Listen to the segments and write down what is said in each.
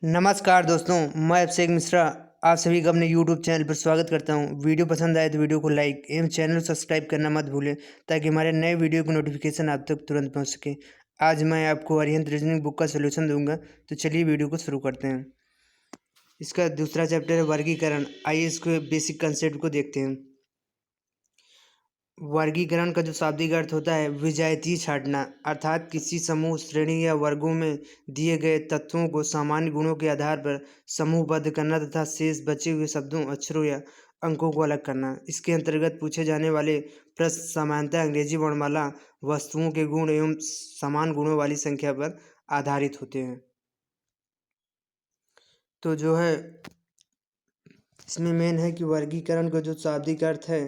नमस्कार दोस्तों, मैं अभिषेक मिश्रा आप सभी का अपने यूट्यूब चैनल पर स्वागत करता हूं। वीडियो पसंद आए तो वीडियो को लाइक एवं चैनल सब्सक्राइब करना मत भूलें ताकि हमारे नए वीडियो की नोटिफिकेशन आप तक तुरंत पहुंच सके। आज मैं आपको अरिहंत रीजनिंग बुक का सलूशन दूंगा, तो चलिए वीडियो को शुरू करते हैं। इसका दूसरा चैप्टर है वर्गीकरण। आइए इसको बेसिक कंसेप्ट को देखते हैं। वर्गीकरण का जो शाब्दिक अर्थ होता है विजातीय छांटना, अर्थात किसी समूह, श्रेणी या वर्गों में दिए गए तत्वों को सामान्य गुणों के आधार पर समूहबद्ध करना तथा शेष बचे हुए शब्दों, अक्षरों या अंकों को अलग करना। इसके अंतर्गत पूछे जाने वाले प्रश्न सामान्यतः अंग्रेजी वर्णमाला वस्तुओं के गुण एवं समान गुणों वाली संख्या पर आधारित होते हैं। तो जो है इसमें मेन है कि वर्गीकरण का जो शाब्दिक अर्थ है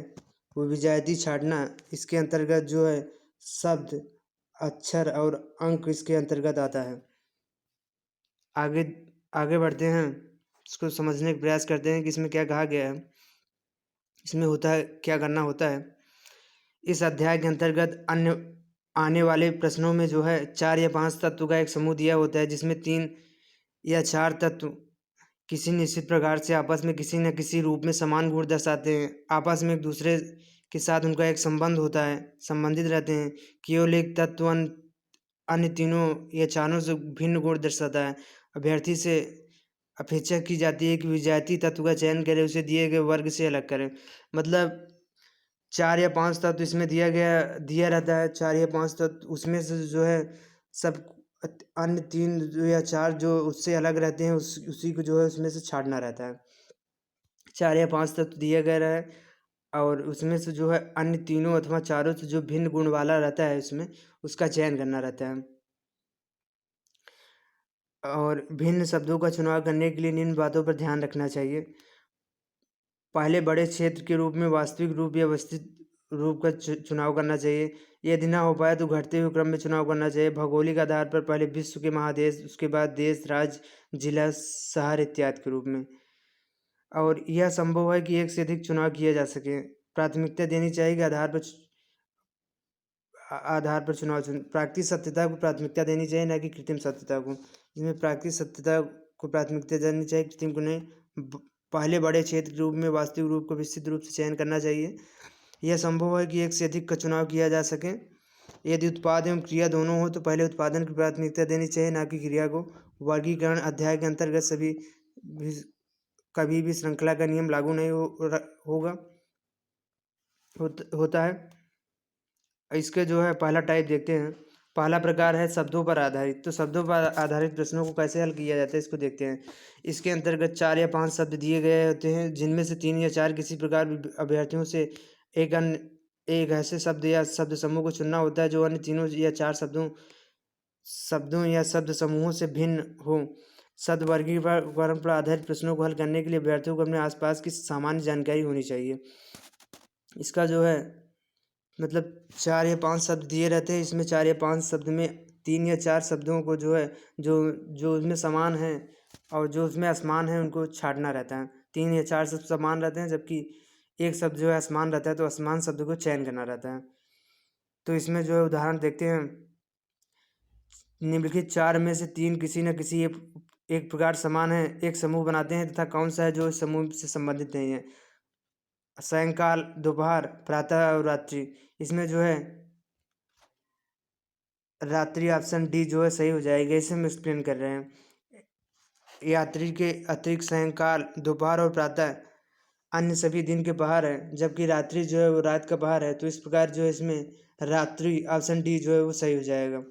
वो विजातीय छांटना। इसके अंतर्गत जो है शब्द, अक्षर और अंक इसके अंतर्गत आता है। आगे आगे बढ़ते हैं, इसको समझने का प्रयास करते हैं कि इसमें क्या कहा गया है, इसमें होता है क्या करना होता है। इस अध्याय के अंतर्गत अन्य आने वाले प्रश्नों में जो है 4 या 5 तत्व का एक समूह दिया होता है, जिसमें 3 या 4 तत्व किसी निश्चित प्रकार से आपस में किसी न किसी रूप में समान गुण दर्शाते हैं। आपस में एक दूसरे के साथ उनका एक संबंध होता है, संबंधित रहते हैं। केवल एक तत्व अन्य तीनों या चारों से भिन्न गुण दर्शाता है। अभ्यर्थी से अपेक्षा की जाती है कि विजातीय तत्व का चयन करे, उसे दिए गए वर्ग से अलग करें। मतलब 4 या 5 तत्व इसमें दिया रहता है, 4 या 5 तत्व, उसमें से जो है सब अन्य 3 या 4 जो उससे अलग रहते हैं उसी को जो है उसमें से छांटना रहता है। 4 या 5 तत्व दिया गया है और उसमें से जो है अन्य तीनों अथवा चारों से जो भिन्न गुण वाला रहता है उसमें उसका चयन करना रहता है। और भिन्न शब्दों का चुनाव करने के लिए निम्न बातों पर ध्यान रखना चाहिए। पहले बड़े क्षेत्र के रूप में वास्तविक रूप या व्यवस्थित रूप का चुनाव करना चाहिए। यदि ना हो पाए तो घटते हुए क्रम में चुनाव करना चाहिए। भौगोलिक आधार पर पहले विश्व के महादेश, उसके बाद देश, राज्य, जिला, शहर इत्यादि के रूप में। और यह संभव है कि एक से अधिक चुनाव किया जा सके। प्राथमिकता देनी चाहिए कि आधार पर चुनाव प्राकृतिक सत्यता को प्राथमिकता देनी चाहिए, ना कि कृत्रिम सत्यता को। जिसमें प्राकृतिक सत्यता को प्राथमिकता देनी चाहिए, कृत्रिम को नहीं। पहले बड़े क्षेत्र के रूप में वास्तविक रूप को विस्तृत रूप से चयन करना चाहिए। यह संभव है कि एक से अधिक का चुनाव किया जा सके। यदि उत्पाद एवं क्रिया दोनों हो तो पहले उत्पादन की प्राथमिकता देनी चाहिए, ना कि क्रिया को। वर्गीकरण अध्याय के अंतर्गत कभी भी श्रृंखला का नियम लागू नहीं होता है। इसके जो है पहला टाइप देखते हैं। पहला प्रकार है शब्दों पर आधारित। तो शब्दों पर आधारित प्रश्नों को कैसे हल किया जाता है इसको देखते हैं। इसके अंतर्गत 4 या 5 शब्द दिए गए होते हैं, जिनमें से 3 या 4 किसी प्रकार अभ्यर्थियों से एक ऐसे शब्द या शब्द समूह को चुनना होता है जो अन्य तीनों या 4 शब्दों या शब्द समूहों से भिन्न हो। शब्द वर्गीकरण पर आधारित प्रश्नों को हल करने के लिए अभ्यर्थियों को अपने आसपास की सामान्य जानकारी होनी चाहिए। इसका जो है मतलब 4 या 5 शब्द दिए रहते हैं। इसमें 4 या 5 शब्द में 3 या 4 शब्दों को जो है जो जो उसमें समान है और जो उसमें असमान है उनको छांटना रहता है। 3 या 4 शब्द समान रहते हैं, जबकि एक शब्द जो है असमान रहता है, तो असमान शब्द को चयन करना रहता है। तो इसमें जो है उदाहरण देखते हैं। निम्नलिखित 4 में से 3 किसी न किसी एक प्रकार समान है, एक समूह बनाते हैं तथा कौन सा है जो इस समूह से संबंधित नहीं है। सायंकाल, दोपहर, प्रातः और रात्रि। इसमें जो है रात्रि ऑप्शन डी जो है सही हो जाएगा। इसे हम एक्सप्लेन कर रहे हैं। यात्री के अतिरिक्त सायंकाल, दोपहर और प्रातः अन्य सभी दिन के पहर है, जबकि रात्रि जो है वो रात का पहर है। तो इस प्रकार जो है इसमें रात्रि ऑप्शन डी जो है वो सही हो जाएगा।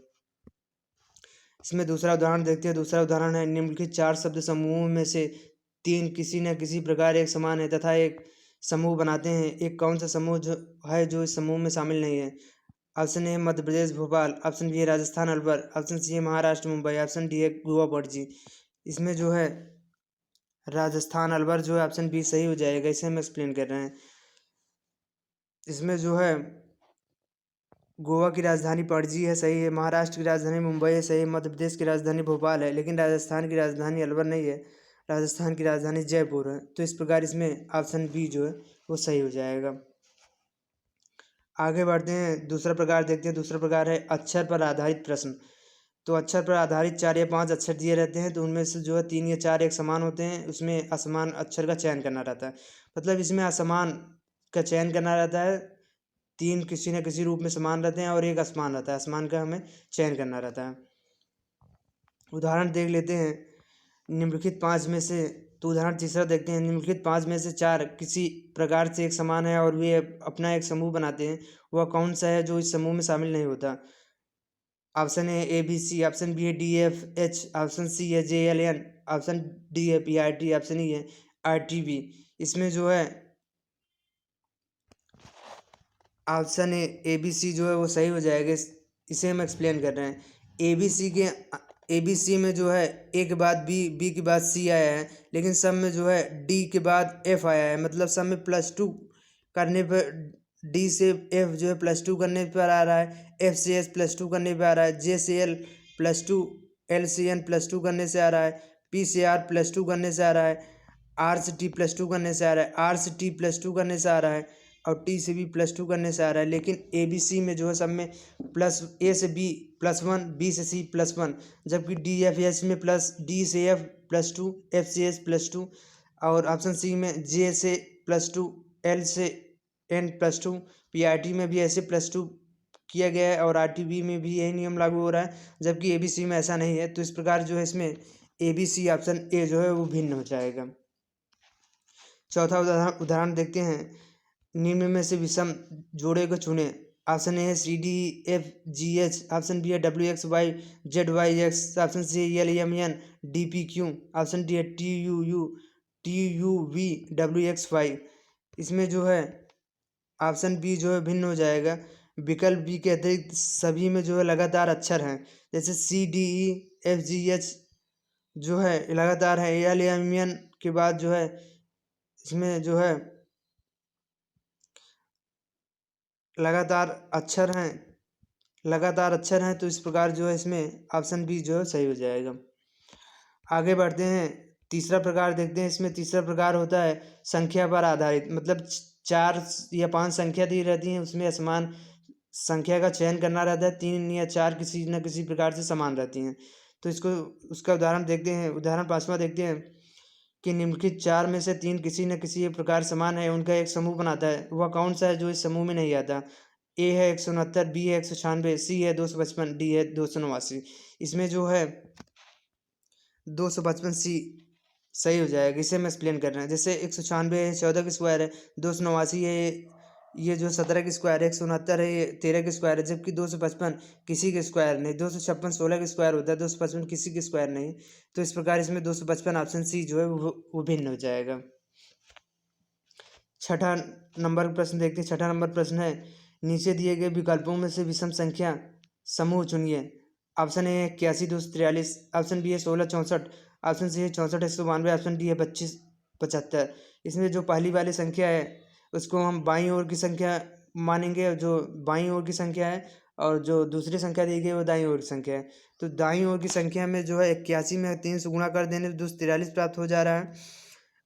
इसमें दूसरा उदाहरण देखते हैं। दूसरा उदाहरण है निम्नलिखित 4 शब्द समूहों में से 3 किसी न किसी प्रकार एक समान है तथा एक समूह बनाते हैं। एक कौन सा समूह जो इस समूह में शामिल नहीं है। Option A Madhya Pradesh Bhopal, option B है राजस्थान अलवर, ऑप्शन सी है महाराष्ट्र मुंबई, ऑप्शन डी है गोवा पणजी। इसमें जो है राजस्थान अलवर जो है ऑप्शन बी सही हो जाएगा। इसे हम एक्सप्लेन कर रहे हैं। इसमें जो है गोवा की राजधानी पणजी है, सही है। महाराष्ट्र की राजधानी मुंबई है, सही है। मध्य प्रदेश की राजधानी भोपाल है, लेकिन राजस्थान की राजधानी अलवर नहीं है। राजस्थान की राजधानी जयपुर है। तो इस प्रकार इसमें ऑप्शन बी जो है वो सही हो जाएगा। आगे बढ़ते हैं, दूसरा प्रकार देखते हैं। दूसरा प्रकार है अक्षर पर आधारित प्रश्न। तो अक्षर पर आधारित 4 या 5 अक्षर दिए रहते हैं, तो उनमें से जो है 3 या 4 एक समान होते हैं, उसमें असमान अक्षर का चयन करना रहता है। मतलब इसमें असमान का चयन करना रहता है, 3 किसी न किसी रूप में समान रहते हैं और एक असमान रहता है, असमान का हमें चयन करना रहता है। उदाहरण देख लेते हैं निम्नलिखित 5 में से। तो उदाहरण तीसरा देखते हैं, निम्नलिखित 5 में से 4 किसी प्रकार से एक समान है और वे अपना एक समूह बनाते हैं, वह कौन सा है जो इस समूह में शामिल नहीं होता? Option A B C, option B है D F H, option C है J L N, option D है P R T, option E है आर टी बी। इसमें जो है ऑप्शन ए बी सी जो है वो सही हो जाएगा। इसे हम एक्सप्लेन कर रहे हैं। ए बी सी में जो है ए के बाद बी के बाद सी आया है, लेकिन सब में जो है डी के बाद एफ आया है। मतलब सब में +2 करने पर डी से एफ जो है +2 करने पर आ रहा है, एफ से एस +2 करने पर आ रहा है, जे से एल +2, एल से एन +2 करने से आ रहा है, पी से आर +2 करने से आ रहा है, आर से टी +2 करने से आ रहा है, आर से टी +2 करने से आ रहा है और टी से भी +2 करने से आ रहा है। लेकिन ए बी सी में जो है सब में प्लस ए से बी +1, बी से सी +1, जबकि डी एफ एच में प्लस डी से एफ +2, एफ से एच +2 और ऑप्शन सी में जे से +2, एल से एन +2, पी आर टी में भी ऐसे +2 किया गया है और आर टी बी में भी यही नियम लागू हो रहा है, जबकि ए बी सी में ऐसा नहीं है। तो इस प्रकार जो है इसमें ए बी सी ऑप्शन ए जो है वो भिन्न हो जाएगा। चौथा उदाहरण देखते हैं, निम्न में से विषम जोड़े को चुने। ऑप्शन ए है C D F G H, option B है W X Y Z Y X, option C है L M N D P Q, option D है T U V W X Y. इसमें जो है option B जो है भिन्न हो जाएगा। विकल्प बी के अतिरिक्त सभी में जो है लगातार अक्षर हैं, जैसे C D E F G H जो है लगातार है, एल एम एन के बाद जो है इसमें जो है लगातार अक्षर हैं, तो इस प्रकार जो है इसमें ऑप्शन बी जो है सही हो जाएगा। आगे बढ़ते हैं, तीसरा प्रकार देखते हैं। इसमें तीसरा प्रकार होता है संख्या पर आधारित। मतलब 4 या 5 संख्या दी रहती हैं, उसमें असमान संख्या का चयन करना रहता है, 3 या 4 किसी न किसी प्रकार से समान रहती हैं। तो इसको उसका उदाहरण देखते हैं। उदाहरण 5वां देखते हैं कि निम्नलिखित 4 में से 3 किसी न किसी एक प्रकार समान है, उनका एक समूह बनाता है, वह कौन सा है जो इस समूह में नहीं आता? ए है 169, बी है 196, सी है 255, डी है 289। इसमें जो है 255 सी सही हो जाएगा। इसे हम एक्सप्लेन कर रहे हैं। जैसे 196 है 14 की स्क्वायर है, 289 है ये जो 17 की स्क्वायर है, 169 है ये 13 की स्क्वायर है, जबकि 255 किसी के स्क्वायर नहीं, 256 16 की स्क्वायर होता है, 255 किसी के स्क्वायर नहीं। तो इस प्रकार इसमें 255 ऑप्शन सी जो है वो भिन्न हो जाएगा। छठा नंबर प्रश्न देखते हैं। छठा नंबर प्रश्न है, नीचे दिए गए विकल्पों में से विषम संख्या समूह चुनिए। ऑप्शन ए है 81 243, ऑप्शन बी है 16 64, ऑप्शन सी है 64 192, ऑप्शन डी है 25 75। इसमें जो पहली वाली संख्या है उसको हम बाईं ओर की संख्या मानेंगे, और जो बाईं ओर की संख्या है, और जो दूसरी संख्या दी गई है वो दाईं ओर की संख्या है। तो दाईं ओर की संख्या में जो है 81 में 3 से गुणा कर देने पर 243 प्राप्त हो जा रहा है,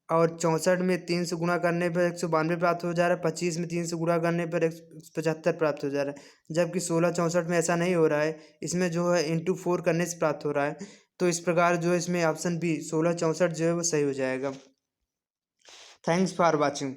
और 64 में 3 से गुणा करने पर 192 प्राप्त हो जा रहा है, 25 में 3 से गुणा करने पर 175 प्राप्त हो जा रहा है, जबकि 16 64 में ऐसा नहीं हो रहा है, इसमें जो है इंटू 4 करने से प्राप्त हो रहा है। तो इस प्रकार जो है इसमें ऑप्शन बी 16 64 जो है वो सही हो जाएगा। Thanks for watching.